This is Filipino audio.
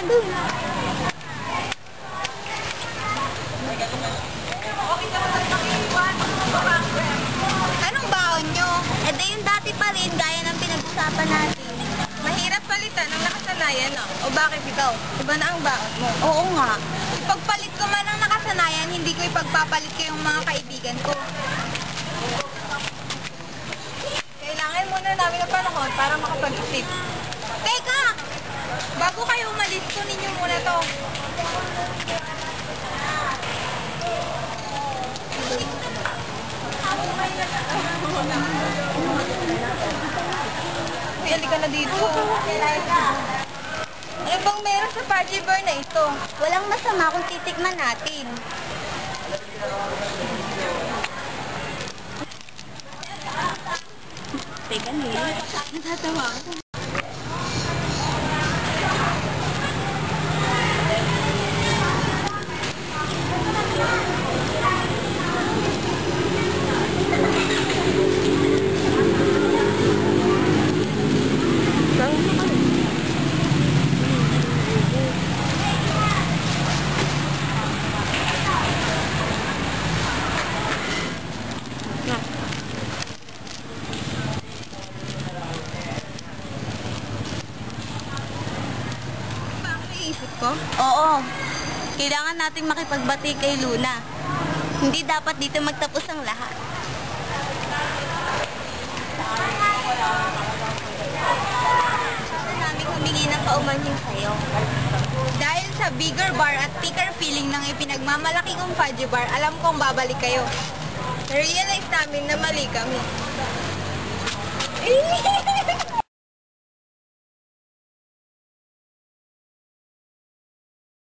dun. Anong baon nyo? Eh di yung dati pa rin, gaya ng pinag-usapan natin. Mahirap palitan ng nakasanayan, no? O bakit ikaw? Iba na ang baon mo. Oo nga. Ipagpalit ko man ang nakasanayan, hindi ko ipagpapalit ko yung mga kaibigan ko. Kailangan muna namin ng panahon para makapag-isip. Teka! Bago kayo umalis, kunin nyo muna to. Pili ka na dito. Ano bang meron sa fudgy bar na ito? Walang masama kung titikman natin. Teka nila, natatawa ako. Ko? Oo. Kailangan nating makipagbati kay Luna. Hindi dapat dito magtapos ang lahat. Gusto namin humingi ng paumanhin sa'yo. Dahil sa bigger bar at thicker feeling ng ipinagmamalaki kong fudgy bar, alam kong babalik kayo. Na-realize namin na mali kami.